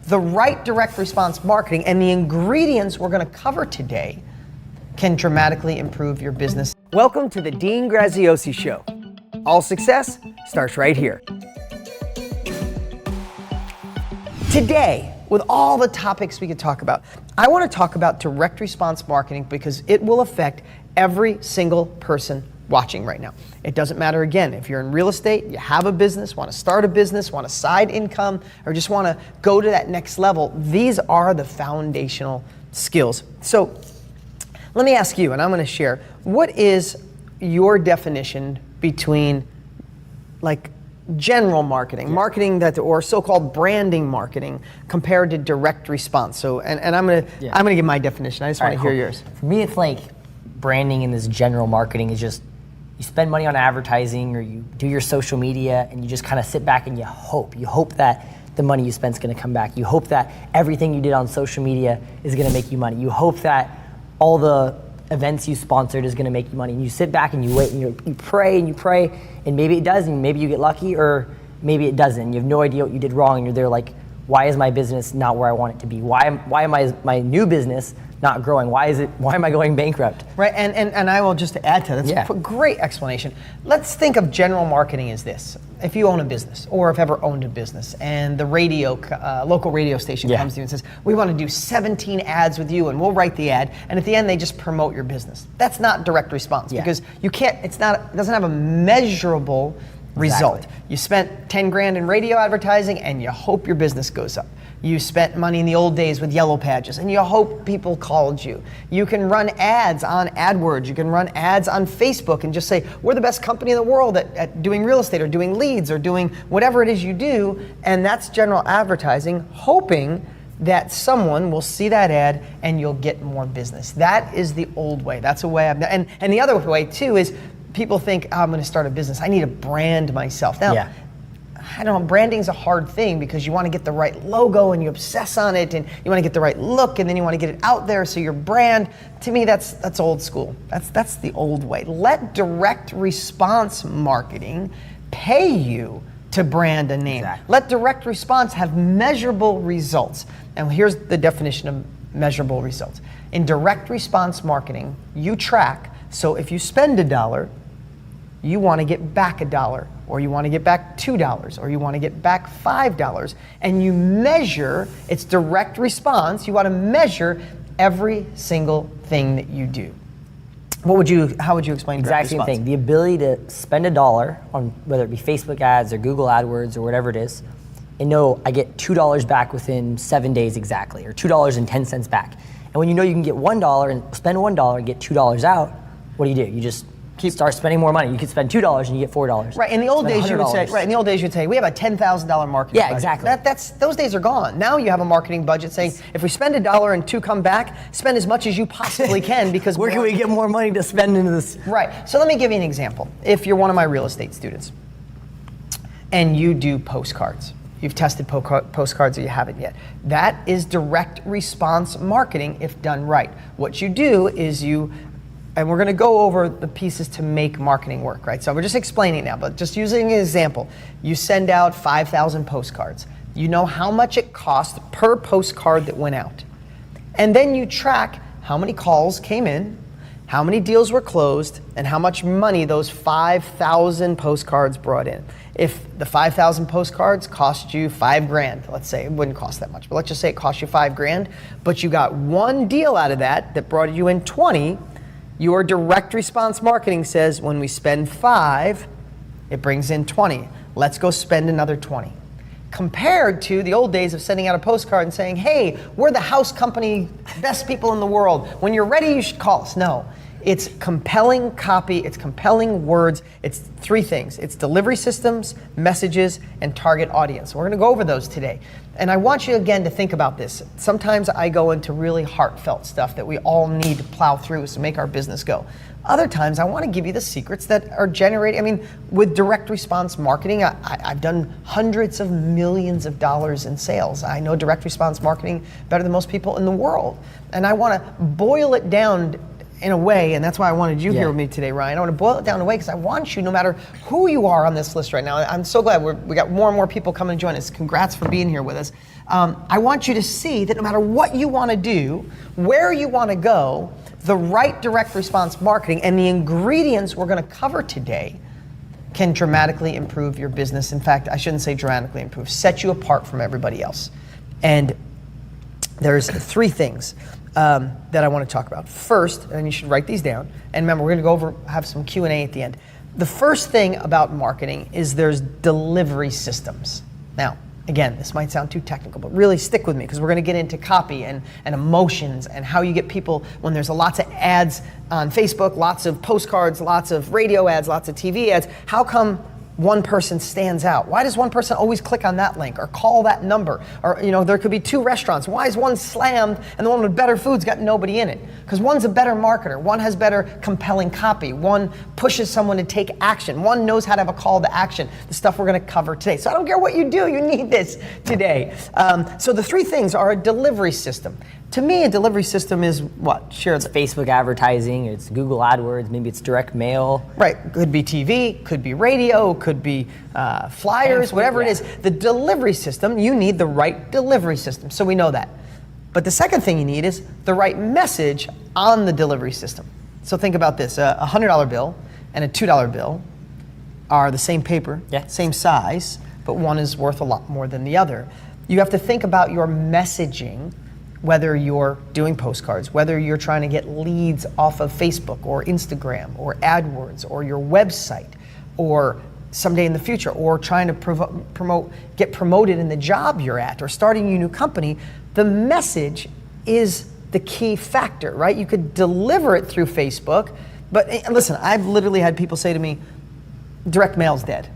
the right direct response marketing and the ingredients we're going to cover today can dramatically improve your business. Welcome to the Dean Graziosi Show. All success starts right here. Today, with all the topics we could talk about, I want to talk about direct response marketing because it will affect every single person watching right now. It doesn't matter, again, if you're in real estate, you have a business, want to start a business, want a side income, or just want to go to that next level. These are the foundational skills. So let me ask you, and I'm going to share, what is your definition between like general marketing, marketing that, or so-called branding marketing, compared to direct response? So, and I'm gonna give my definition. I just want to hear yours. For me, it's like branding in this general marketing is just you spend money on advertising or you do your social media and you just kind of sit back and you hope that the money you spend is going to come back. You hope that everything you did on social media is going to make you money. You hope that all the events you sponsored is going to make you money. And you sit back and you wait and you pray and maybe it does and maybe you get lucky or maybe it doesn't. You have no idea what you did wrong and you're there like, why is my business not where I want it to be? Why am my new business not growing? Why am I going bankrupt? Right, and I will just add to that. That's a great explanation. Let's think of general marketing as this. If you own a business or have ever owned a business and the local radio station comes to you and says, we want to do 17 ads with you and we'll write the ad, and at the end they just promote your business. That's not direct response because you can't, it doesn't have a measurable result. You spent 10 grand in radio advertising and you hope your business goes up. You spent money in the old days with yellow pages and you hope people called you. You can run ads on AdWords. You can run ads on Facebook and just say, we're the best company in the world at doing real estate or doing leads or doing whatever it is you do. And that's general advertising, hoping that someone will see that ad and you'll get more business. That is the old way. That's a way and the other way too is people think, I'm going to start a business. I need to brand myself. Now, I don't know, branding's a hard thing because you want to get the right logo and you obsess on it and you want to get the right look and then you want to get it out there so your brand, to me that's old school. That's the old way. Let direct response marketing pay you to brand a name. Let direct response have measurable results. And here's the definition of measurable results. In direct response marketing, you track, so if you spend $1, you want to get back $1, or you want to get back $2, or you want to get back $5, and you measure its direct response. You want to measure every single thing that you do. How would you explain direct response? Exact same thing. The ability to spend $1 on whether it be Facebook ads or Google AdWords or whatever it is, and know I get $2 back within 7 days exactly, or $2.10 back. And when you know you can get $1 and spend $1 and get $2 out, what do? You just start spending more money. You could spend $2 and you get $4. Right. In the old days, you would say. Right. In the old days, you'd say we have a $10,000 marketing budget. Exactly. Those days are gone. Now you have a marketing budget saying if we spend $1 and 2 come back, spend as much as you possibly can because where can we get more money to spend into this? Right. So let me give you an example. If you're one of my real estate students and you do postcards. You've tested postcards or you haven't yet. That is direct response marketing if done right. What you do is and we're going to go over the pieces to make marketing work, right? So we're just explaining now, but just using an example. You send out 5,000 postcards. You know how much it cost per postcard that went out. And then you track how many calls came in, how many deals were closed, and how much money those 5,000 postcards brought in. If the 5,000 postcards cost you $5,000, let's say, it wouldn't cost that much, but let's just say it cost you $5,000, but you got one deal out of that brought you in 20, your direct response marketing says when we spend 5, it brings in 20. Let's go spend another 20. Compared to the old days of sending out a postcard and saying, hey, we're the house company, best people in the world. When you're ready, you should call us. No. It's compelling copy, it's compelling words, it's 3 things. It's delivery systems, messages, and target audience. We're gonna go over those today. And I want you again to think about this. Sometimes I go into really heartfelt stuff that we all need to plow through to make our business go. Other times I wanna give you the secrets that are generating, with direct response marketing, I've done hundreds of millions of dollars in sales. I know direct response marketing better than most people in the world. And I wanna boil it down in a way, and that's why I wanted you here with me today, Ryan. I want to boil it down in a way because I want you, no matter who you are on this list right now, I'm so glad we got more and more people coming to join us. Congrats for being here with us. I want you to see that no matter what you want to do, where you want to go, the right direct response marketing and the ingredients we're going to cover today can dramatically improve your business. In fact, I shouldn't say dramatically improve, set you apart from everybody else. And there's 3 things that I want to talk about. First, and you should write these down, and remember, we're going to go over, have some Q&A at the end. The first thing about marketing is there's delivery systems. Now, again, this might sound too technical, but really stick with me because we're going to get into copy and emotions and how you get people when there's lots of ads on Facebook, lots of postcards, lots of radio ads, lots of TV ads. How come one person stands out? Why does one person always click on that link or call that number? Or, there could be 2 restaurants. Why is one slammed and the one with better food's got nobody in it? Because one's a better marketer. One has better compelling copy. One pushes someone to take action. One knows how to have a call to action, the stuff we're going to cover today. So I don't care what you do, you need this today. So the 3 things are a delivery system. To me, a delivery system is what? Share It's Facebook advertising, it's Google AdWords, maybe it's direct mail. Right, could be TV, could be radio, could be flyers, whatever it is. The delivery system, you need the right delivery system, so we know that. But the second thing you need is the right message on the delivery system. So think about this, a $100 bill and a $2 bill are the same paper, same size, but one is worth a lot more than the other. You have to think about your messaging, whether you're doing postcards, whether you're trying to get leads off of Facebook or Instagram or AdWords or your website or someday in the future, or trying to get promoted in the job you're at or starting a new company, the message is the key factor, right? You could deliver it through Facebook, but listen, I've literally had people say to me, direct mail's dead.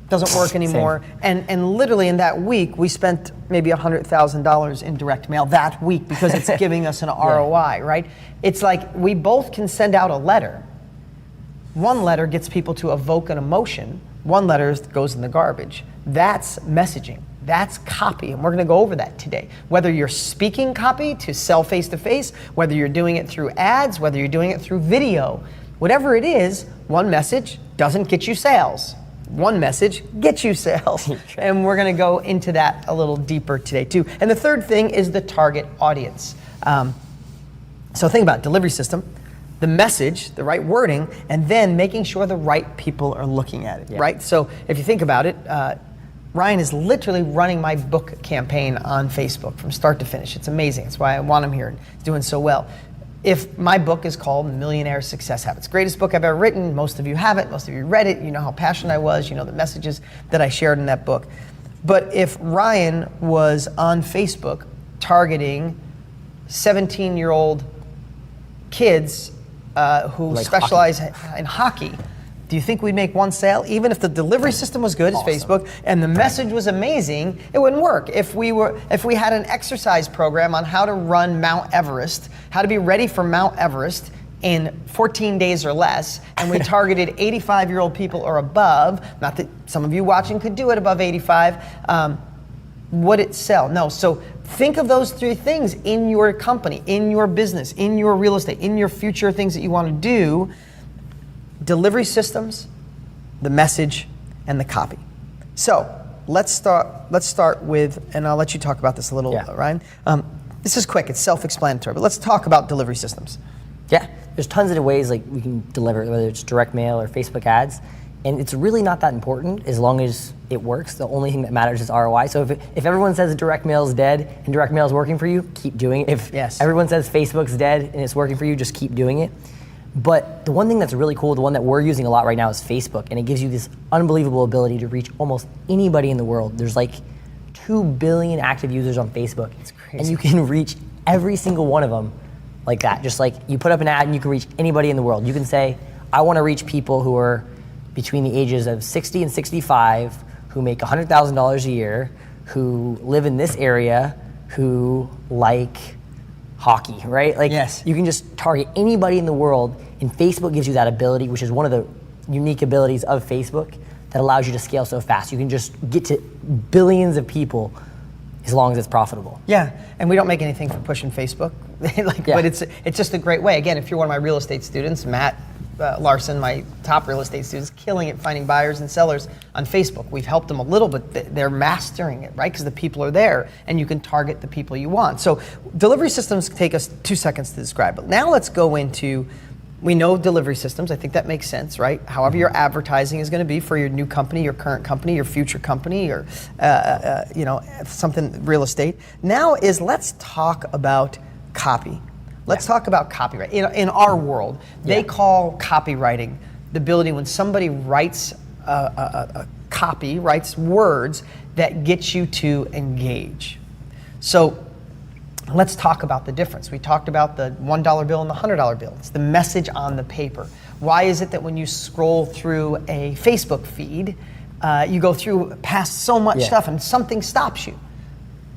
Doesn't work anymore. And literally in that week, we spent maybe $100,000 in direct mail that week because it's giving us an ROI, right? It's like we both can send out a letter. One letter gets people to evoke an emotion. One letter goes in the garbage. That's messaging. That's copy, and we're going to go over that today. Whether you're speaking copy to sell face-to-face, whether you're doing it through ads, whether you're doing it through video, whatever it is, one message doesn't get you sales. One message gets you sales. And we're going to go into that a little deeper today too. And the third thing is the target audience. So think about it, delivery system, the message, the right wording, and then making sure the right people are looking at it, right? So if you think about it, Ryan is literally running my book campaign on Facebook from start to finish. It's amazing. That's why I want him here and he's doing so well. If my book is called Millionaire Success Habits, greatest book I've ever written, most of you have it, most of you read it, you know how passionate I was, you know the messages that I shared in that book. But if Ryan was on Facebook targeting 17-year-old kids who like specialize in hockey, do you think we'd make one sale? Even if the delivery system was good as Facebook and the message was amazing, it wouldn't work. If we had an exercise program on how to run Mount Everest, how to be ready for Mount Everest in 14 days or less, and we targeted 85-year-old people or above, not that some of you watching could do it above 85, would it sell? No. So think of those 3 things in your company, in your business, in your real estate, in your future things that you want to do. Delivery systems, the message, and the copy. So let's start with, and I'll let you talk about this a little, Ryan. This is quick, it's self-explanatory, but let's talk about delivery systems. Yeah, there's tons of ways like we can deliver, whether it's direct mail or Facebook ads, and it's really not that important as long as it works. The only thing that matters is ROI. So if everyone says direct mail is dead and direct mail is working for you, keep doing it. If everyone says Facebook's dead and it's working for you, just keep doing it. But the one thing that's really cool, the one that we're using a lot right now is Facebook, and it gives you this unbelievable ability to reach almost anybody in the world. There's like 2 billion active users on Facebook. It's crazy. And you can reach every single one of them like that. Just like you put up an ad and you can reach anybody in the world. You can say, I want to reach people who are between the ages of 60 and 65, who make $100,000 a year, who live in this area, who like hockey, right? Like you can just target anybody in the world, and Facebook gives you that ability, which is one of the unique abilities of Facebook that allows you to scale so fast. You can just get to billions of people as long as it's profitable. Yeah, and we don't make anything for pushing Facebook, but it's just a great way. Again, if you're one of my real estate students, Matt Larson, my top real estate student, is killing it finding buyers and sellers on Facebook. We've helped them a little, but they're mastering it, right? Because the people are there and you can target the people you want. So delivery systems take us 2 seconds to describe. But now let's go into, we know delivery systems. I think that makes sense, right? However your advertising is going to be for your new company, your current company, your future company, or something real estate. Now let's talk about copy. Let's talk about copyright. In our world, they call copywriting the ability when somebody writes a copy, writes words that get you to engage. So let's talk about the difference. We talked about the $1 bill and the $100 bill. It's the message on the paper. Why is it that when you scroll through a Facebook feed, you go through past so much stuff and something stops you?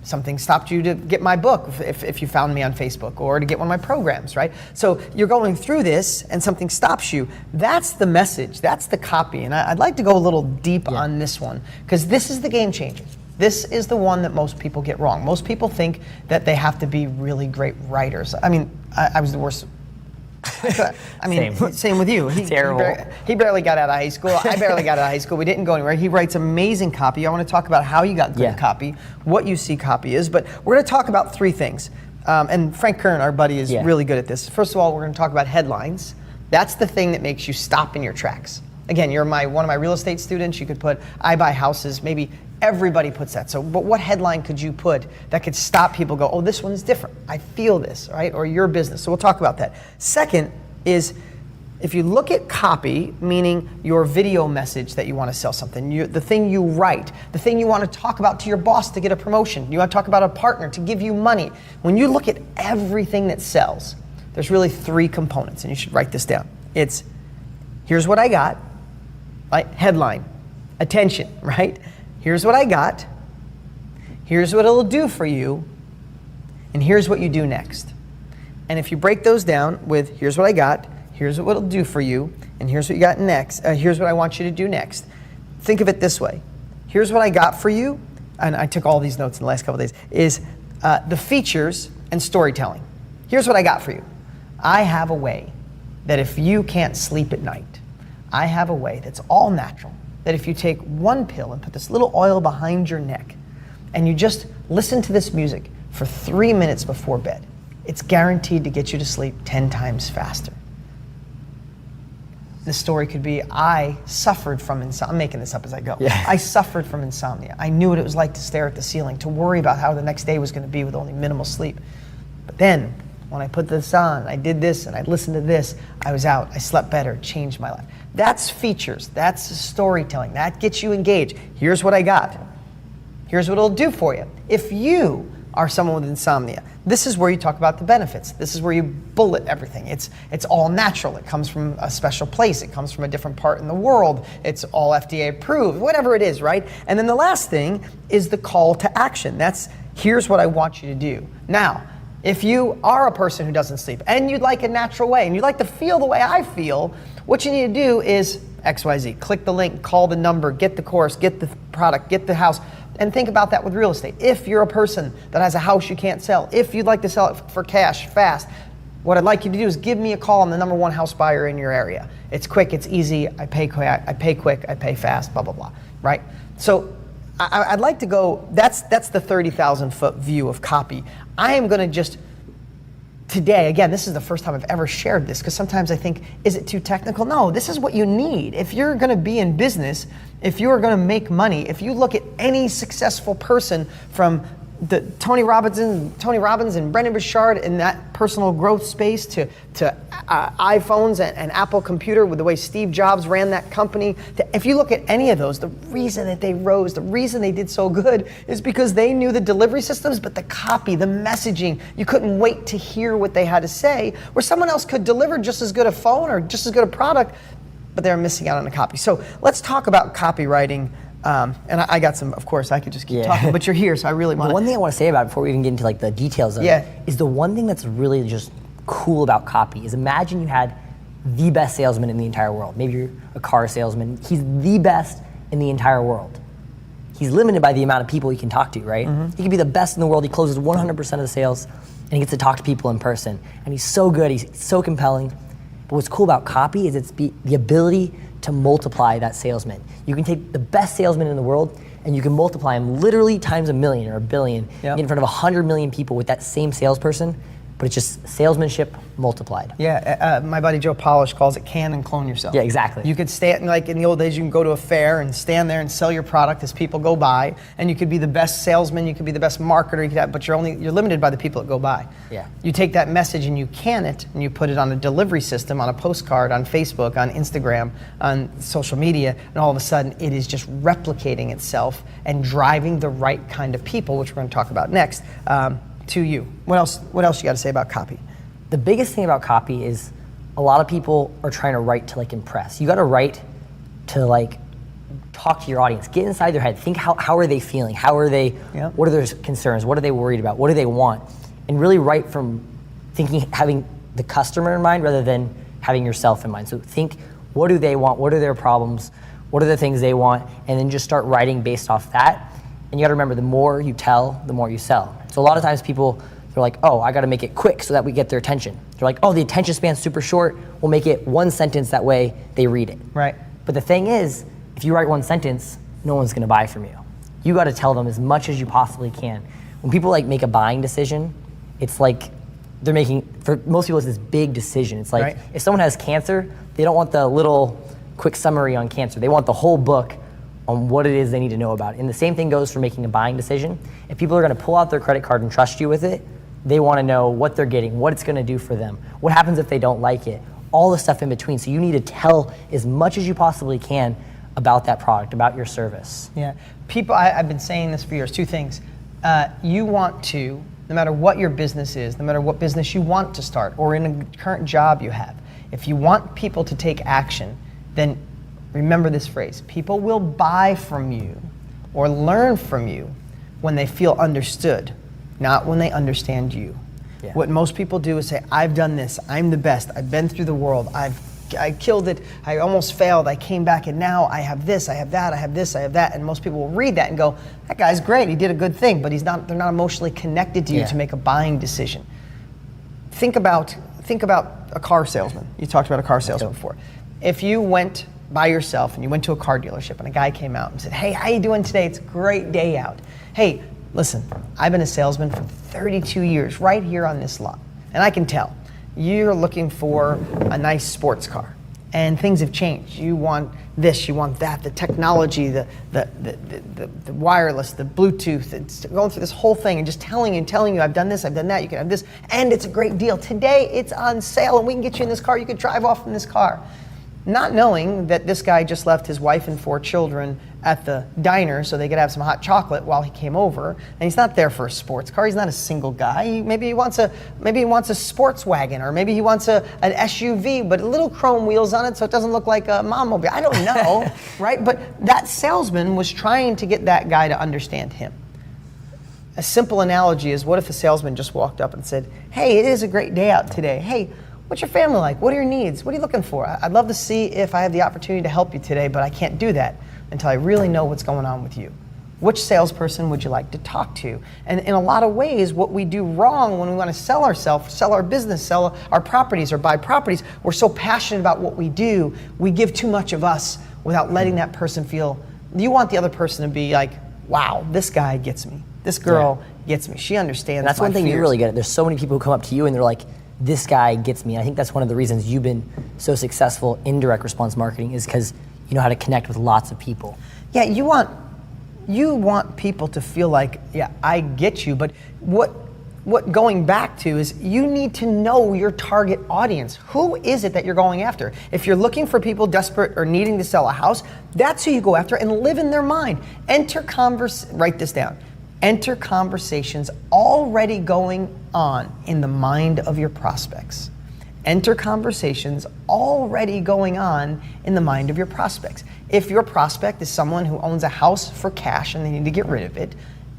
Something stopped you to get my book if you found me on Facebook, or to get one of my programs, right? So you're going through this and something stops you. That's the message, that's the copy. And I'd like to go a little deep on this one, because this is the game changer. This is the one that most people get wrong. Most people think that they have to be really great writers. I mean, I was the worst. I mean, same with you. Terrible. He barely got out of high school. I barely got out of high school. We didn't go anywhere. He writes amazing copy. I want to talk about how you got good copy, what you see copy is, but we're going to talk about 3 things. And Frank Kern, our buddy, is really good at this. First of all, we're going to talk about headlines. That's the thing that makes you stop in your tracks. Again, you're one of my real estate students. You could put, I buy houses. Maybe everybody puts that. So, but what headline could you put that could stop people go, oh, this one's different. I feel this, right? Or your business. So we'll talk about that. Second is, if you look at copy, meaning your video message that you want to sell something, the thing you write, the thing you want to talk about to your boss to get a promotion, you want to talk about a partner to give you money. When you look at everything that sells, there's really 3 components, and you should write this down. It's, here's what I got, right? Headline, attention, right? Here's what I got, here's what it'll do for you, and here's what you do next. And if you break those down with, here's what I got, here's what it'll do for you, and here's what you got next, here's what I want you to do next. Think of it this way. Here's what I got for you, and I took all these notes in the last couple of days, is the features and storytelling. Here's what I got for you. I have a way that if you can't sleep at night, I have a way that's all natural, that if you take 1 pill and put this little oil behind your neck, and you just listen to this music for 3 minutes before bed, it's guaranteed to get you to sleep 10 times faster. The story could be, I suffered from insomnia. I'm making this up as I go. I suffered from insomnia. I knew what it was like to stare at the ceiling, to worry about how the next day was going to be with only minimal sleep. But then, when I put this on, I did this, and I listened to this, I was out, I slept better, changed my life. That's features, that's storytelling, that gets you engaged. Here's what I got. Here's what it'll do for you. If you are someone with insomnia, this is where you talk about the benefits. This is where you bullet everything. It's all natural. It comes from a special place. It comes from a different part in the world. It's all FDA approved, whatever it is, right? And then the last thing is the call to action. That's, here's what I want you to do. Now, if you are a person who doesn't sleep and you'd like a natural way and you'd like to feel the way I feel, what you need to do is XYZ. Click the link, call the number, get the course, get the product, get the house. And think about that with real estate. If you're a person that has a house you can't sell, if you'd like to sell it for cash fast, what I'd like you to do is give me a call. I'm the #1 house buyer in your area. It's quick, it's easy, I pay quick, I pay fast, blah, blah, blah, right? So I'd like to go, that's the 30,000 foot view of copy. I am gonna just, today, again, this is the first time I've ever shared this, because sometimes I think, is it too technical? No, this is what you need. If you're gonna be in business, if you're gonna make money, if you look at any successful person from the Tony Robbins and Brendan Burchard in that personal growth space to iPhones and Apple Computer with the way Steve Jobs ran that company. If you look at any of those, the reason that they rose, the reason they did so good is because they knew the delivery systems, but the copy, the messaging, you couldn't wait to hear what they had to say, where someone else could deliver just as good a phone or just as good a product, but they were missing out on the copy. So let's talk about copywriting. And I got some, of course, I could just keep talking, but you're here, so I really want to. One thing I want to say about it before we even get into like the details of it is the one thing that's really just cool about copy is imagine you had the best salesman in the entire world. Maybe you're a car salesman. He's the best in the entire world. He's limited by the amount of people he can talk to, right? He can be the best in the world. He closes 100% of the sales, and he gets to talk to people in person. And he's so good. He's so compelling. But what's cool about copy is it's the ability to multiply that salesman. You can take the best salesman in the world and you can multiply him literally times 1,000,000 or 1,000,000,000 Yep. in front of 100 million people with that same salesperson, but it's just salesmanship multiplied. Yeah, my buddy Joe Polish calls it can and clone yourself. Yeah, exactly. You could stand, like in the old days, you can go to a fair and stand there and sell your product as people go by, and you could be the best salesman, you could be the best marketer, you could have, but you're limited by the people that go by. Yeah. You take that message and you can it, and you put it on a delivery system, on a postcard, on Facebook, on Instagram, on social media, and all of a sudden it is just replicating itself and driving the right kind of people, which we're going to talk about next, to you. What else you got to say about copy? The biggest thing about copy is a lot of people are trying to write to like impress. You got to write to like talk to your audience, get inside their head, think how are they feeling, how are they, Yep. what are their concerns, what are they worried about, what do they want, and really write from thinking, having the customer in mind rather than having yourself in mind. So think, what do they want, what are their problems, what are the things they want, and then just start writing based off that. And you got to remember, the more you tell, the more you sell. So a lot of times people, they're like, oh, I got to make it quick so that we get their attention. They're like, oh, the attention span's super short. We'll make it one sentence, that way they read it. Right. But the thing is, if you write one sentence, no one's going to buy from you. You got to tell them as much as you possibly can. When people like make a buying decision, it's like they're making, for most people, it's this big decision. It's like, Right. if someone has cancer, they don't want the little quick summary on cancer. They want the whole book on what it is they need to know about it. And the same thing goes for making a buying decision. If people are going to pull out their credit card and trust you with it, they want to know what they're getting, what it's going to do for them, what happens if they don't like it, all the stuff in between. So you need to tell as much as you possibly can about that product, about your service. Yeah, people, I've been saying this for years, two things. You want to, no matter what your business is, no matter what business you want to start or in a current job you have, if you want people to take action, then remember this phrase: people will buy from you or learn from you when they feel understood, not when they understand you. Yeah. What most people do is say, I've done this, I'm the best, I've been through the world, I killed it, I almost failed, I came back, and now I have this, I have that, I have this, I have that. And most people will read that and go, that guy's great, he did a good thing, but they're not emotionally connected to you to make a buying decision. Think about a car salesman. You talked about a car salesman before. If you went by yourself and you went to a car dealership and a guy came out and said, hey, how you doing today? It's a great day out. Hey, listen, I've been a salesman for 32 years right here on this lot, and I can tell you're looking for a nice sports car, and things have changed. You want this, you want that, the technology, the wireless, the Bluetooth. It's going through this whole thing and just telling you, I've done this, I've done that, you can have this, and it's a great deal. Today it's on sale and we can get you in this car, you could drive off in this car. Not knowing that this guy just left his wife and 4 children at the diner so they could have some hot chocolate while he came over, and he's not there for a sports car. He's not a single guy. Maybe he wants a sports wagon, or maybe he wants an SUV, but little chrome wheels on it so it doesn't look like a mom-mobile. I don't know, right? But that salesman was trying to get that guy to understand him. A simple analogy is, what if a salesman just walked up and said, hey, it is a great day out today. Hey, what's your family like? What are your needs? What are you looking for? I'd love to see if I have the opportunity to help you today, but I can't do that until I really know what's going on with you. Which salesperson would you like to talk to? And in a lot of ways, what we do wrong when we want to sell ourselves, sell our business, sell our properties or buy properties, we're so passionate about what we do, we give too much of us without letting that person feel. You want the other person to be like, wow, this guy gets me. This girl gets me. She understands And that's my one thing you fears. really get. There's so many people who come up to you and they're like, this guy gets me. And I think that's one of the reasons you've been so successful in direct response marketing, is because you know how to connect with lots of people. Yeah, you want people to feel like, yeah, I get you, but what going back to is, you need to know your target audience. Who is it that you're going after? If you're looking for people desperate or needing to sell a house, that's who you go after and live in their mind. Write this down. Enter conversations already going on in the mind of your prospects. Enter conversations already going on in the mind of your prospects. If your prospect is someone who owns a house for cash and they need to get rid of it,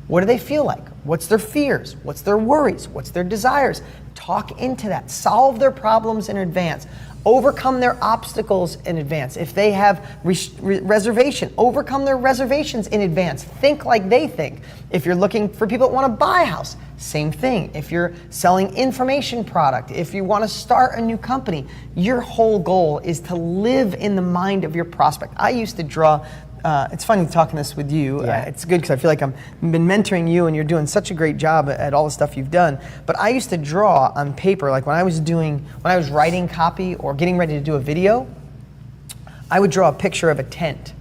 what do they feel like? What's their fears? What's their worries? What's their desires? Talk into that. Solve their problems in advance. overcome their obstacles in advance. If they have reservation, overcome their reservations in advance. Think like they think. If you're looking for people that want to buy a house, same thing. If you're selling information product, if you want to start a new company, your whole goal is to live in the mind of your prospect. I used to draw, it's funny talking this with you. It's good because I feel like I've been mentoring you and you're doing such a great job at all the stuff you've done. But I used to draw on paper, like when I was writing copy or getting ready to do a video, I would draw a picture of a tent.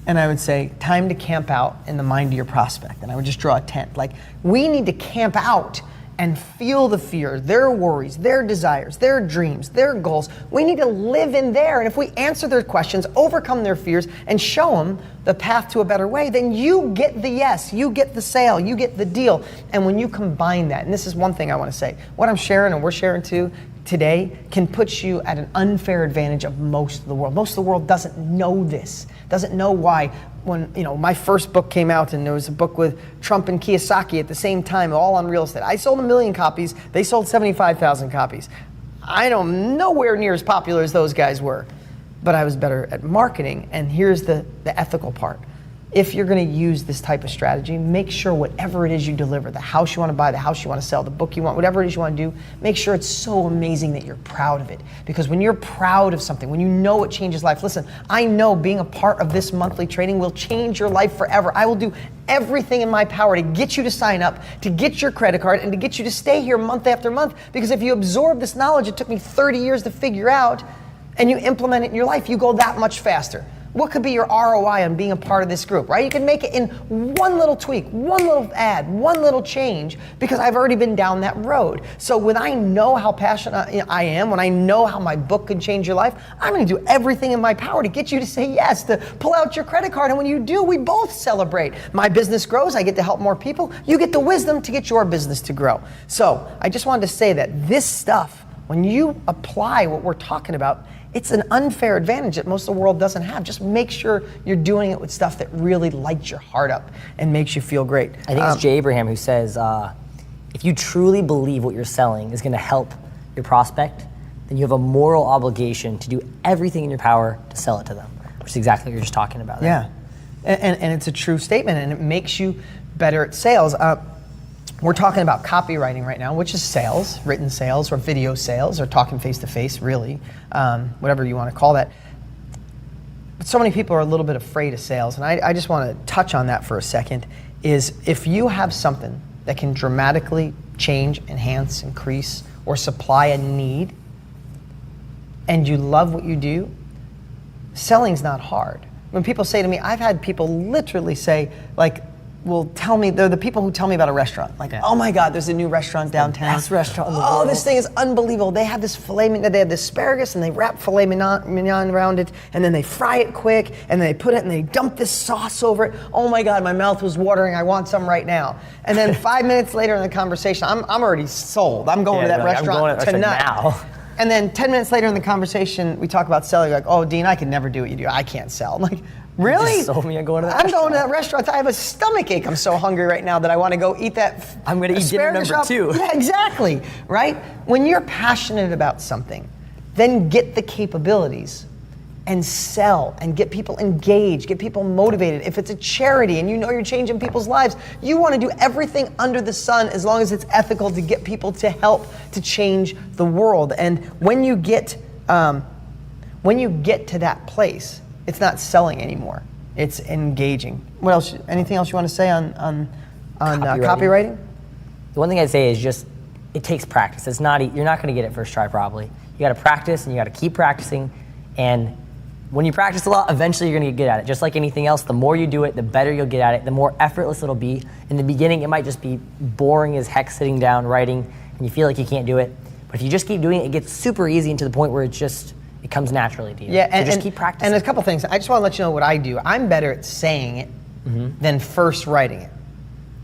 And I would say, time to camp out in the mind of your prospect. And I would just draw a tent. Like, we need to camp out and feel the fear, their worries, their desires, their dreams, their goals. We need to live in there. And if we answer their questions, overcome their fears, and show them the path to a better way, then you get the yes, you get the sale, you get the deal. And when you combine that, and this is one thing I want to say, what I'm sharing and we're sharing too today can put you at an unfair advantage of most of the world. Most of the world doesn't know this, doesn't know why. When my first book came out and there was a book with Trump and Kiyosaki at the same time, all on real estate. I sold 1 million copies. They sold 75,000 copies. I'm nowhere near as popular as those guys were, but I was better at marketing. And here's the ethical part. If you're going to use this type of strategy, make sure whatever it is you deliver, the house you want to buy, the house you want to sell, the book you want, whatever it is you want to do, make sure it's so amazing that you're proud of it. Because when you're proud of something, when you know it changes life, listen, I know being a part of this monthly training will change your life forever. I will do everything in my power to get you to sign up, to get your credit card, and to get you to stay here month after month. Because if you absorb this knowledge, it took me 30 years to figure out, and you implement it in your life, you go that much faster. What could be your ROI on being a part of this group, right? You can make it in one little tweak, one little ad, one little change, because I've already been down that road. So when I know how passionate I am, when I know how my book could change your life, I'm gonna do everything in my power to get you to say yes, to pull out your credit card. And when you do, we both celebrate. My business grows, I get to help more people. You get the wisdom to get your business to grow. So I just wanted to say that this stuff, when you apply what we're talking about, it's an unfair advantage that most of the world doesn't have. Just make sure you're doing it with stuff that really lights your heart up and makes you feel great. I think it's Jay Abraham who says, if you truly believe what you're selling is gonna help your prospect, then you have a moral obligation to do everything in your power to sell it to them, which is exactly what you're just talking about. Yeah, and it's a true statement, and it makes you better at sales. We're talking about copywriting right now, which is sales, written sales or video sales or talking face-to-face, really, whatever you want to call that. But so many people are a little bit afraid of sales, and I just want to touch on that for a second, is if you have something that can dramatically change, enhance, increase, or supply a need, and you love what you do, selling's not hard. When people say to me, I've had people literally say, like, they're the people who tell me about a restaurant. Like, oh my God, there's a new restaurant downtown. Best restaurant in the world. Oh, this thing is unbelievable. They have this they have this asparagus and they wrap filet mignon around it, and then they fry it quick, and then they put it and they dump this sauce over it. Oh my God, my mouth was watering. I want some right now. And then 5 minutes later in the conversation, I'm already sold. I'm going to that restaurant tonight. Now. And then 10 minutes later in the conversation, we talk about selling. Like, oh, Dean, I can never do what you do. I can't sell. I'm like, really? You just sold me on going to that I'm restaurant. going to that restaurant. I have a stomach ache. I'm so hungry right now that I want to go eat that. I'm going to eat dinner number 2. Yeah, exactly. Right? When you're passionate about something, then get the capabilities and sell and get people engaged, get people motivated. If it's a charity and you know you're changing people's lives, you want to do everything under the sun as long as it's ethical to get people to help to change the world. And when you get to that place, it's not selling anymore. It's engaging. What else? Anything else you want to say on copywriting? The one thing I'd say is just it takes practice. It's not you're not going to get it first try probably. You got to practice and you got to keep practicing. And when you practice a lot, eventually you're going to get good at it. Just like anything else, the more you do it, the better you'll get at it. The more effortless it'll be. In the beginning, it might just be boring as heck sitting down writing, and you feel like you can't do it. But if you just keep doing it, it gets super easy and to the point where it comes naturally to you. Yeah, so just keep practicing. And there's a couple things. I just want to let you know what I do. I'm better at saying it than first writing it.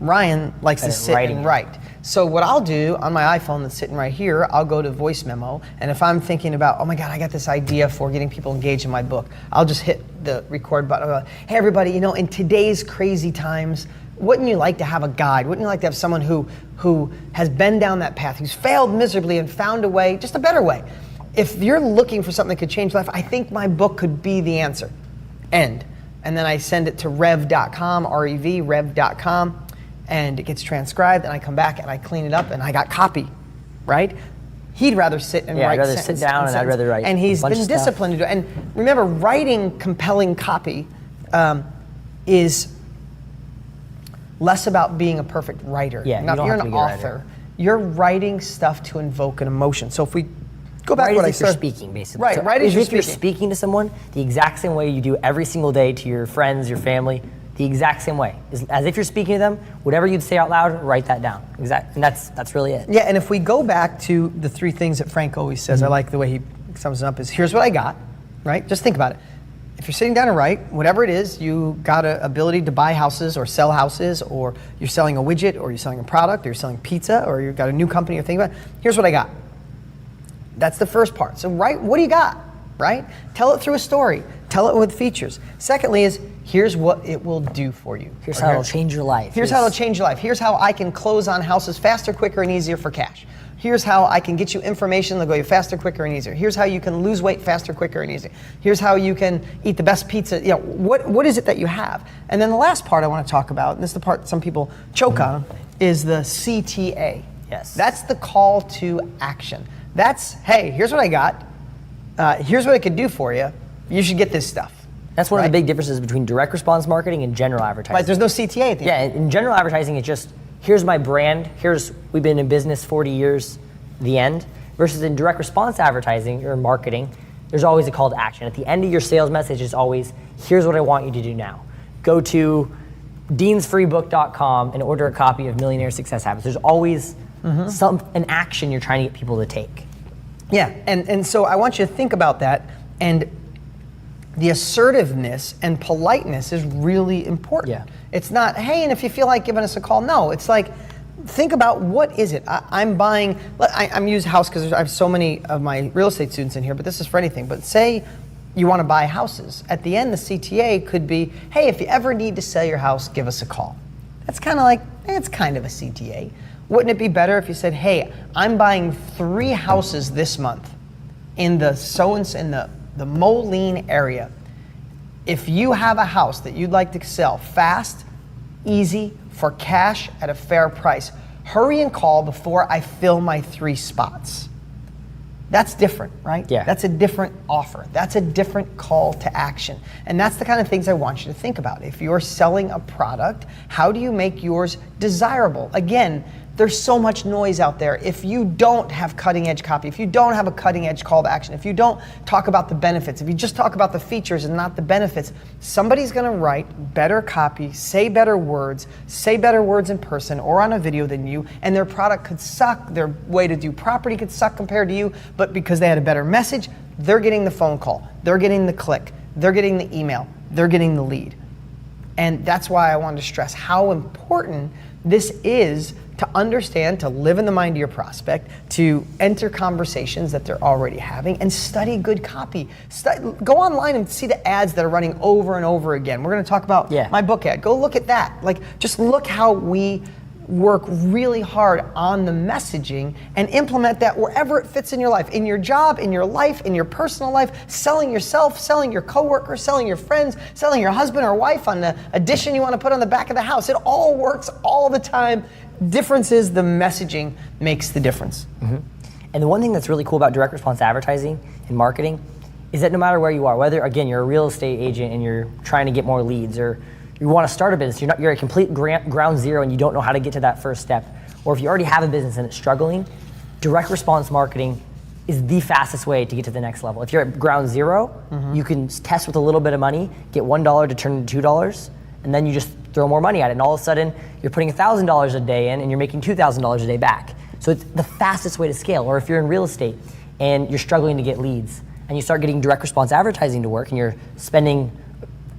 Ryan likes to sit and write. So what I'll do on my iPhone that's sitting right here, I'll go to voice memo, and if I'm thinking about, oh my God, I got this idea for getting people engaged in my book, I'll just hit the record button. I'll go, hey everybody, in today's crazy times, wouldn't you like to have a guide? Wouldn't you like to have someone who has been down that path, who's failed miserably and found a way, just a better way? if you're looking for something that could change life, I think my book could be the answer. End. And then I send it to rev.com, R-E-V, rev.com, and it gets transcribed, and I come back and I clean it up, and I got copy, right? He'd rather sit and write. I'd rather sit down and I'd rather write. And he's been disciplined to do it. And remember, writing compelling copy is less about being a perfect writer. Yeah, Now, you're an author. You're writing stuff to invoke an emotion. So if we go back to what I said. You're speaking, basically. Right, so right as you're speaking to someone, the exact same way you do every single day to your friends, your family, the exact same way. As if you're speaking to them, whatever you'd say out loud, write that down. And that's really it. Yeah, and if we go back to the three things that Frank always says, I like the way he sums it up, is here's what I got, right? Just think about it. If you're sitting down to write, whatever it is, you got an ability to buy houses or sell houses, or you're selling a widget, or you're selling a product, or you're selling pizza, or you've got a new company you're thinking about, here's what I got. That's the first part. So write, what do you got, right? Tell it through a story. Tell it with features. Secondly is, here's what it will do for you. Here's how it'll change your life. Here's how it'll change your life. Here's how I can close on houses faster, quicker, and easier for cash. Here's how I can get you information that'll go faster, quicker, and easier. Here's how you can lose weight faster, quicker, and easier. Here's how you can eat the best pizza. You know, what is it that you have? And then the last part I want to talk about, and this is the part some people choke on, is the CTA. Yes. That's the call to action. That's, hey, here's what I got. Here's what it could do for you. You should get this stuff. That's one of the big differences between direct response marketing and general advertising. Right, there's no CTA at the end. Yeah, in general advertising, it's just, here's my brand, we've been in business 40 years, the end. Versus in direct response advertising or marketing, there's always a call to action. At the end of your sales message is always, here's what I want you to do now. Go to deansfreebook.com and order a copy of Millionaire Success Habits. There's always an action you're trying to get people to take. Yeah, and so I want you to think about that, and the assertiveness and politeness is really important. Yeah. It's not, hey, and if you feel like giving us a call, no. It's like, think about what is it? I'm buying, I'm using house because I have so many of my real estate students in here, but this is for anything. But say you want to buy houses. At the end, the CTA could be, hey, if you ever need to sell your house, give us a call. That's kind of like, it's kind of a CTA. Wouldn't it be better if you said, hey, I'm buying 3 houses this month in the Moline area. If you have a house that you'd like to sell fast, easy, for cash at a fair price, hurry and call before I fill my 3 spots. That's different, right? Yeah. That's a different offer. That's a different call to action. And that's the kind of things I want you to think about. If you're selling a product, how do you make yours desirable? Again, there's so much noise out there. If you don't have cutting edge copy, if you don't have a cutting edge call to action, if you don't talk about the benefits, if you just talk about the features and not the benefits, somebody's gonna write better copy, say better words in person or on a video than you, and their product could suck, their way to do property could suck compared to you, but because they had a better message, they're getting the phone call, they're getting the click, they're getting the email, they're getting the lead. And that's why I wanted to stress how important this is to understand, to live in the mind of your prospect, to enter conversations that they're already having, and study good copy. Go online and see the ads that are running over and over again. We're going to talk about my book ad. Go look at that. Like, just look how we work really hard on the messaging and implement that wherever it fits in your life, in your job, in your life, in your personal life, selling yourself, selling your coworkers, selling your friends, selling your husband or wife on the addition you want to put on the back of the house. It all works all the time. Difference is the messaging makes the difference. And the one thing that's really cool about direct response advertising and marketing is that no matter where you are, whether, again, you're a real estate agent and you're trying to get more leads, or you want to start a business, you're at complete ground zero and you don't know how to get to that first step, or if you already have a business and it's struggling, direct response marketing is the fastest way to get to the next level. If you're at ground zero, you can test with a little bit of money, get $1 to turn into $2, and then you just throw more money at it, and all of a sudden you're putting $1,000 a day in and you're making $2,000 a day back. So it's the fastest way to scale. Or if you're in real estate and you're struggling to get leads and you start getting direct response advertising to work and you're spending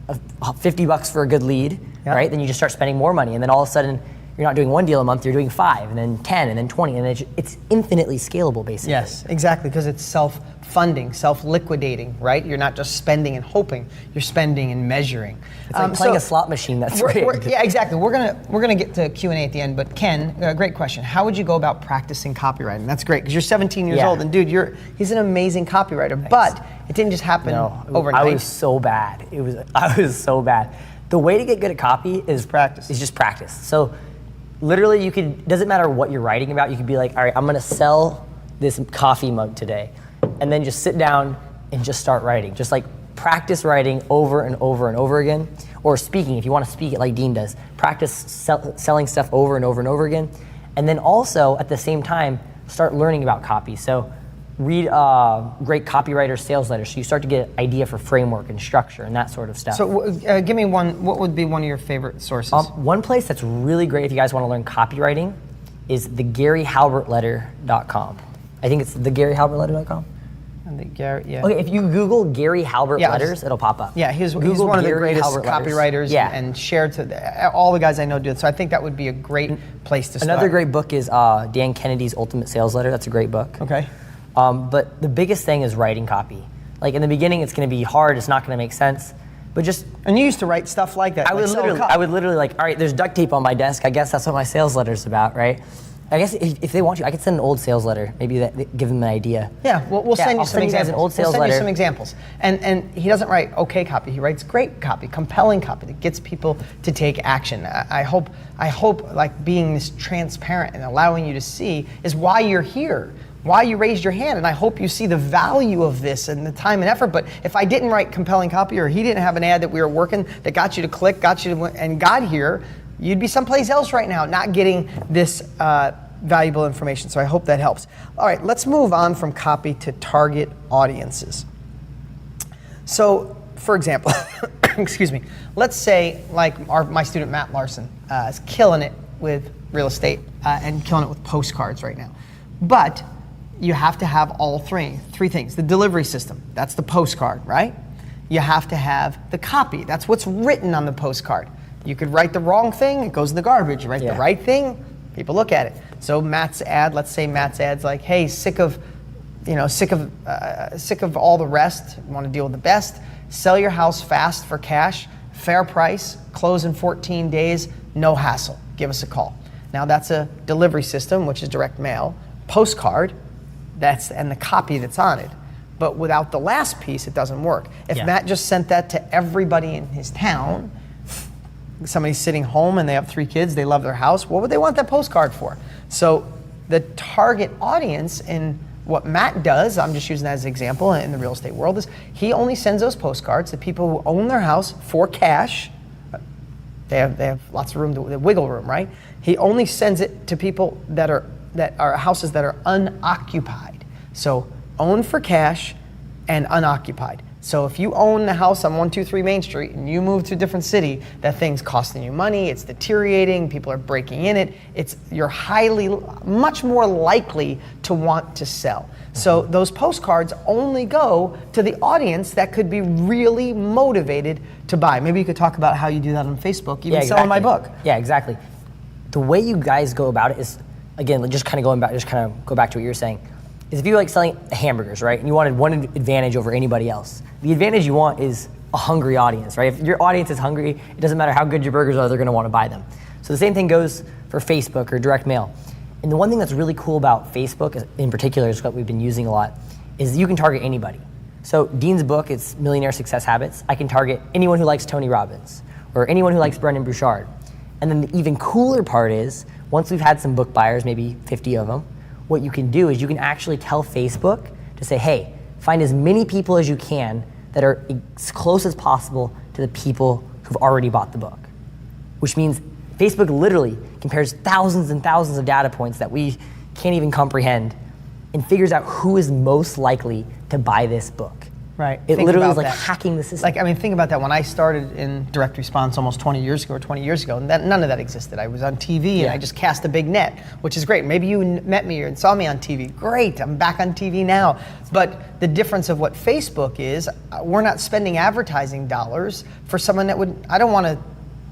$50 for a good lead, right? Then you just start spending more money, and then all of a sudden you're not doing one deal a month, you're doing 5 and then 10 and then 20, and it's infinitely scalable basically. Yes, exactly, because it's self-funding, self-liquidating, right? You're not just spending and hoping, you're spending and measuring. It's like playing a slot machine that's rigged. Yeah, exactly. We're gonna get to Q&A at the end, but Ken, great question. How would you go about practicing copywriting? That's great, because you're 17 years old, and dude, he's an amazing copywriter, Thanks. but it didn't just happen overnight. I was so bad. I was so bad. The way to get good at copy is practice. Is just practice. So literally doesn't matter what you're writing about, you could be like, all right, I'm gonna sell this coffee mug today. And then just sit down and just start writing. Just like practice writing over and over and over again. Or speaking, if you wanna speak it like Dean does. Practice selling stuff over and over and over again. And then also, at the same time, start learning about copy. So read great copywriter sales letters, so you start to get an idea for framework and structure and that sort of stuff. So give me one, what would be one of your favorite sources? One place that's really great if you guys want to learn copywriting is thegaryhalbertletter.com. I think it's thegaryhalbertletter.com. Yeah. Okay, if you Google Gary Halbert letters, it'll pop up. Yeah, he's one of the greatest copywriters and shared to all the guys I know do it. So I think that would be a great place to start. Another great book is Dan Kennedy's Ultimate Sales Letter. That's a great book. Okay. But the biggest thing is writing copy. Like in the beginning, it's going to be hard. It's not going to make sense. But just and you used to write stuff like that. I would literally like, all right, there's duct tape on my desk. I guess that's what my sales letter's about, right? I guess if they want you, I could send an old sales letter. Maybe that give them an idea. Yeah, we'll send you some examples. Guys an old sales letter. We'll send you some examples. And he doesn't write okay copy. He writes great copy, compelling copy that gets people to take action. I hope like being this transparent and allowing you to see is why you're here, why you raised your hand, and I hope you see the value of this and the time and effort. But if I didn't write compelling copy, or he didn't have an ad that we were working that got you to click, and got here, you'd be someplace else right now, not getting this valuable information. So I hope that helps. All right, let's move on from copy to target audiences. So, for example, excuse me, let's say like my student Matt Larson is killing it with real estate and killing it with postcards right now. But you have to have all three things. The delivery system, that's the postcard, right? You have to have the copy, that's what's written on the postcard. You could write the wrong thing, it goes in the garbage. You write the right thing, people look at it. So Matt's ad, let's say Matt's ad's like, hey, sick of all the rest, want to deal with the best, sell your house fast for cash, fair price, close in 14 days, no hassle, give us a call. Now that's a delivery system, which is direct mail. Postcard, and the copy that's on it. But without the last piece, it doesn't work. If Matt just sent that to everybody in his town, somebody's sitting home and they have 3 kids, they love their house, what would they want that postcard for? So the target audience in what Matt does, I'm just using that as an example in the real estate world, is he only sends those postcards to people who own their house for cash. They have lots of room, wiggle room, right? He only sends it to people that are houses that are unoccupied. So owned for cash and unoccupied. So if you own the house on 123 Main Street and you move to a different city, that thing's costing you money, it's deteriorating, people are breaking in it, you're much more likely to want to sell. So those postcards only go to the audience that could be really motivated to buy. Maybe you could talk about how you do that on Facebook, even selling my book. Yeah, exactly. The way you guys go about it is, again, just kind of go back to what you were saying, is if you like selling hamburgers, right, and you wanted one advantage over anybody else, the advantage you want is a hungry audience, right? If your audience is hungry, it doesn't matter how good your burgers are, they're gonna wanna buy them. So the same thing goes for Facebook or direct mail. And the one thing that's really cool about Facebook in particular, is what we've been using a lot, is you can target anybody. So Dean's book, it's Millionaire Success Habits. I can target anyone who likes Tony Robbins or anyone who likes Brendan Bouchard. And then the even cooler part is, once we've had some book buyers, maybe 50 of them, what you can do is you can actually tell Facebook to say, hey, find as many people as you can that are as close as possible to the people who've already bought the book. Which means Facebook literally compares thousands and thousands of data points that we can't even comprehend and figures out who is most likely to buy this book. Right. It literally is like hacking the system. Think about that. When I started in direct response almost 20 years ago, none of that existed. I was on TV and I just cast a big net, which is great. Maybe you met me and saw me on TV. Great, I'm back on TV now. But the difference of what Facebook is, we're not spending advertising dollars for someone that I don't want to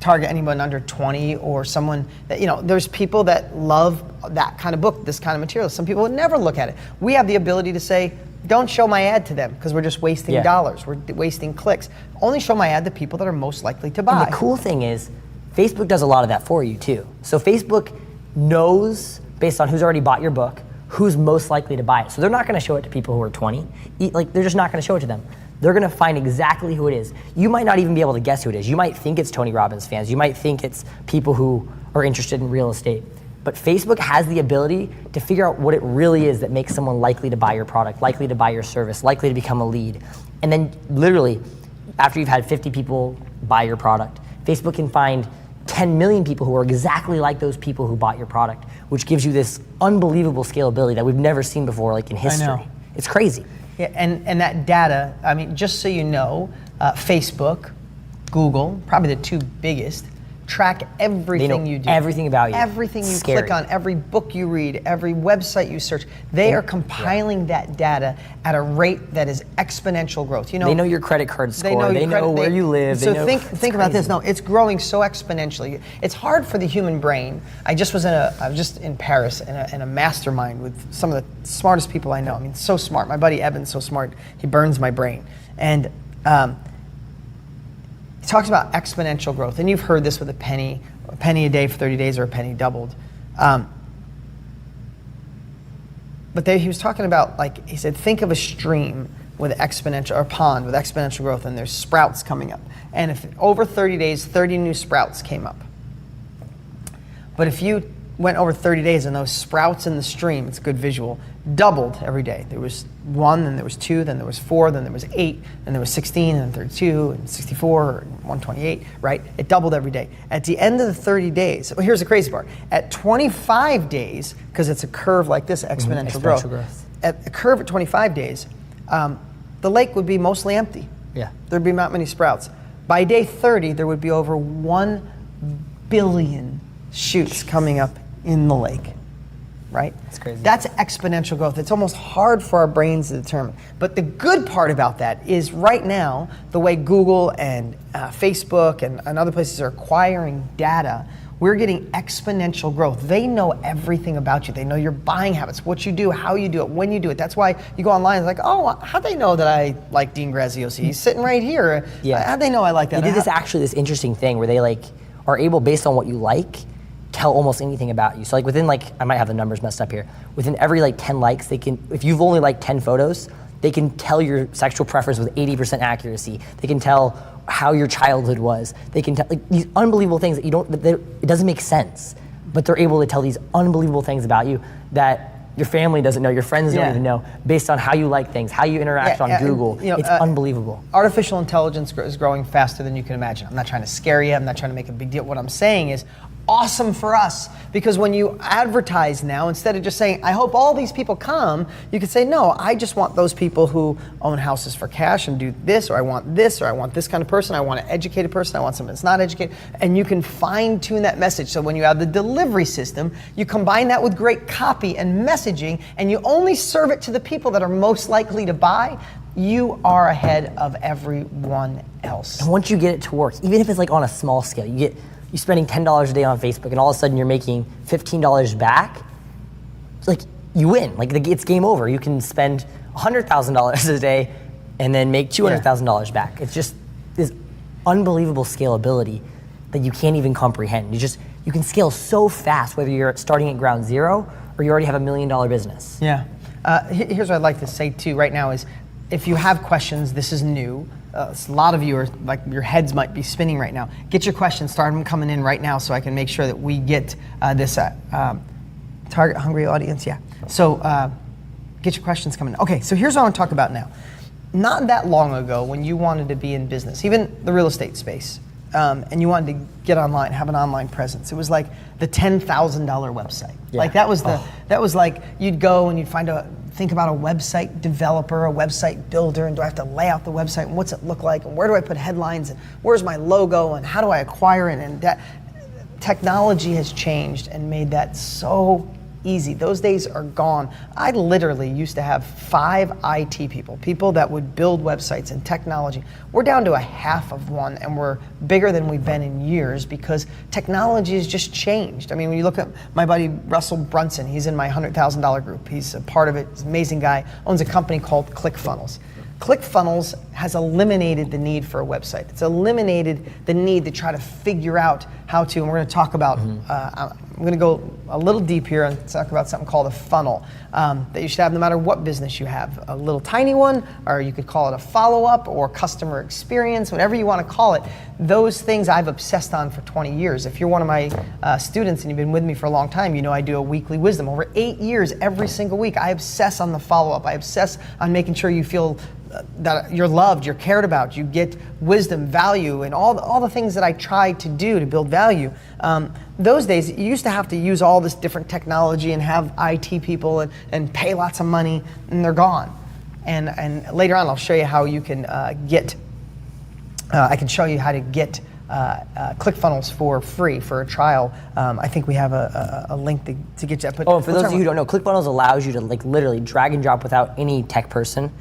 target anyone under 20 or someone that, there's people that love that kind of book, this kind of material. Some people would never look at it. We have the ability to say, don't show my ad to them because we're just wasting dollars. We're wasting clicks. Only show my ad to people that are most likely to buy. And the cool thing is, Facebook does a lot of that for you too. So Facebook knows, based on who's already bought your book, who's most likely to buy it. So they're not gonna show it to people who are 20. They're just not gonna show it to them. They're gonna find exactly who it is. You might not even be able to guess who it is. You might think it's Tony Robbins fans. You might think it's people who are interested in real estate. But Facebook has the ability to figure out what it really is that makes someone likely to buy your product, likely to buy your service, likely to become a lead. And then literally, after you've had 50 people buy your product, Facebook can find 10 million people who are exactly like those people who bought your product, which gives you this unbelievable scalability that we've never seen before, like in history. I know. It's crazy. Yeah, and that data, I mean, just so you know, Facebook, Google, probably the two biggest, track everything you do. Everything about you. Everything you click on, every book you read, every website you search. They are compiling that data at a rate that is exponential growth. They know your credit card score. They know where you live. So think about this. No, it's growing so exponentially. It's hard for the human brain. I was just in Paris in a mastermind with some of the smartest people I know. I mean, so smart. My buddy Evan's so smart. He burns my brain. And he talks about exponential growth, and you've heard this with a penny a day for 30 days or a penny doubled. But he was talking about, he said, think of a stream with exponential, or a pond with exponential growth, and there's sprouts coming up. And if over 30 days, 30 new sprouts came up. But if you went over 30 days and those sprouts in the stream, it's a good visual, doubled every day. There was 1, then there was 2, then there was 4, then there was 8, then there was 16, and 32, and 64, and 128, right? It doubled every day. At the end of the 30 days, well, here's the crazy part. At 25 days, because it's a curve like this, exponential growth. At a curve at 25 days, the lake would be mostly empty. Yeah. There'd be not many sprouts. By day 30, there would be over 1 billion shoots coming up in the lake, right? That's crazy. That's exponential growth. It's almost hard for our brains to determine. But the good part about that is right now, the way Google and Facebook and other places are acquiring data, we're getting exponential growth. They know everything about you. They know your buying habits, what you do, how you do it, when you do it. That's why you go online, it's like, oh, how'd they know that I like Dean Graziosi? He's sitting right here. Yeah. How'd they know I like that? They did this interesting thing where they are able, based on what you like, tell almost anything about you. So within I might have the numbers messed up here. Within every 10 likes, they can, if you've only liked 10 photos, they can tell your sexual preference with 80% accuracy. They can tell how your childhood was. They can tell these unbelievable things that it doesn't make sense, but they're able to tell these unbelievable things about you that your family doesn't know, your friends don't even know, based on how you like things, how you interact on Google. It's unbelievable. Artificial intelligence is growing faster than you can imagine. I'm not trying to scare you. I'm not trying to make a big deal. What I'm saying is, awesome for us, because when you advertise now, instead of just saying, I hope all these people come, you could say, no, I just want those people who own houses for cash and do this, or I want this kind of person, I want an educated person, I want someone that's not educated, and you can fine tune that message. So when you have the delivery system, you combine that with great copy and messaging, and you only serve it to the people that are most likely to buy, you are ahead of everyone else. And once you get it to work, even if it's on a small scale, you're spending $10 a day on Facebook, and all of a sudden you're making $15 back. It's you win. It's game over. You can spend $100,000 a day and then make $200,000 back. It's just this unbelievable scalability that you can't even comprehend. You can scale so fast, whether you're starting at ground zero or you already have $1 million business. Yeah. Here's what I'd like to say too right now is, if you have questions, this is new. A lot of you are your heads might be spinning right now. Get your questions, start them coming in right now so I can make sure that we get this target hungry audience. Yeah. So get your questions coming in. Okay, so here's what I want to talk about now. Not that long ago, when you wanted to be in business, even the real estate space, and you wanted to get online, have an online presence, it was like the $10,000 website. Yeah. That was like you'd go and you'd think about a website developer, a website builder, and do I have to lay out the website, and what's it look like, and where do I put headlines, and where's my logo, and how do I acquire it, and that technology has changed and made that so easy. Those days are gone. I literally used to have 5 IT people that would build websites and technology. We're down to a half of one, and we're bigger than we've been in years because technology has just changed. I mean, when you look at my buddy Russell Brunson, he's in my $100,000 group. He's a part of it. He's an amazing guy. Owns a company called ClickFunnels. ClickFunnels has eliminated the need for a website. It's eliminated the need to try to figure out how to, and we're going to talk about, I'm going to go a little deep here and talk about something called a funnel that you should have no matter what business you have. A little tiny one, or you could call it a follow-up or customer experience, whatever you want to call it. Those things I've obsessed on for 20 years. If you're one of my students and you've been with me for a long time, you know I do a weekly wisdom. Over 8 years, every single week, I obsess on the follow-up. I obsess on making sure you feel that you're loved, you're cared about, you get wisdom, value, and all the things that I try to do to build value. Those days, you used to have to use all this different technology and have IT people and pay lots of money, and they're gone. And later on, I'll show you how you can I can show you how to get ClickFunnels for free for a trial. I think we have a link to get you that. And for those of you who don't know, ClickFunnels allows you to like literally drag and drop without any tech person,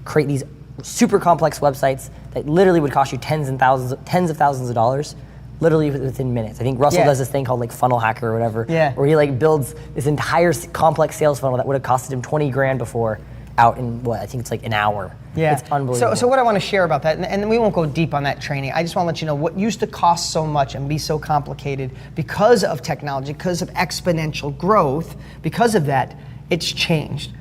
create these super complex websites that literally would cost you tens of thousands of dollars, literally within minutes. I think Russell does this thing called like Funnel Hacker or whatever, where he like builds this entire complex sales funnel that would have costed him 20 grand before out in I think it's like an hour. Yeah, it's unbelievable. So what I want to share about that, and we won't go deep on that training, I just want to let you know what used to cost so much and be so complicated because of technology, because of exponential growth, because of that, it's changed.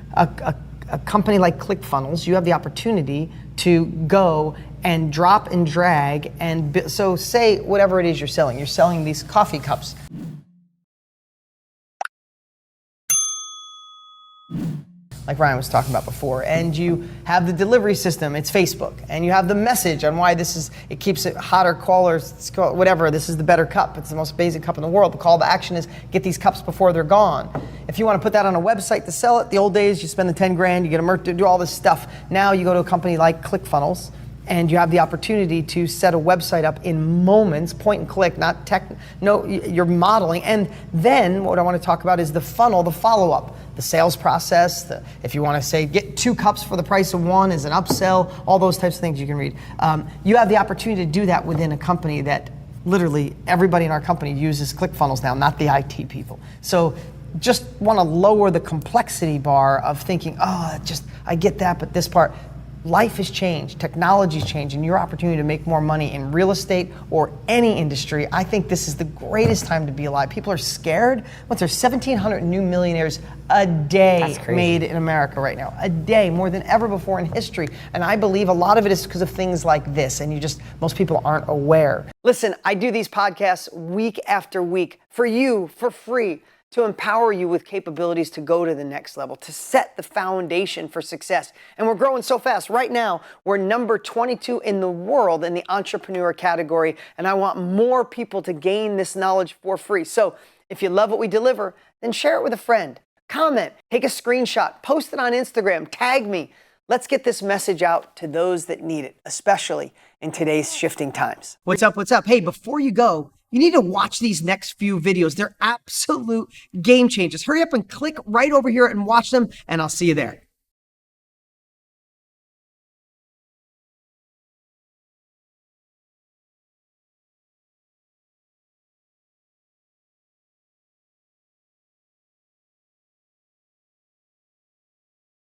A company like ClickFunnels, you have the opportunity to go and drop and drag and so say whatever it is you're selling. You're selling these coffee cups. Like Ryan was talking about before, and you have the delivery system, it's Facebook, and you have the message on why it keeps it hotter, cooler, whatever, this is the better cup, it's the most basic cup in the world. The call to action is get these cups before they're gone. If you want to put that on a website to sell it, the old days you spend the 10 grand, you get a merch to do all this stuff. Now you go to a company like ClickFunnels, and you have the opportunity to set a website up in moments, point and click, not tech, no, you're modeling. And then what I want to talk about is the funnel, the follow-up, the sales process, if you want to say get 2 cups for the price of 1 as an upsell, all those types of things you can read. You have the opportunity to do that within a company that literally everybody in our company uses ClickFunnels now, not the IT people. So just want to lower the complexity bar of thinking, I get that, but this part. Life has changed, technology's changed, and your opportunity to make more money in real estate or any industry, I think this is the greatest time to be alive. People are scared. What's there, 1,700 new millionaires a day made in America right now. A day, more than ever before in history. And I believe a lot of it is because of things like this, and most people aren't aware. Listen, I do these podcasts week after week for you, for free, to empower you with capabilities to go to the next level, to set the foundation for success. And we're growing so fast. Right now, we're number 22 in the world in the entrepreneur category, and I want more people to gain this knowledge for free. So if you love what we deliver, then share it with a friend. Comment, take a screenshot, post it on Instagram, tag me. Let's get this message out to those that need it, especially in today's shifting times. What's up? Hey, before you go, you need to watch these next few videos. They're absolute game changers. Hurry up and click right over here and watch them, and I'll see you there.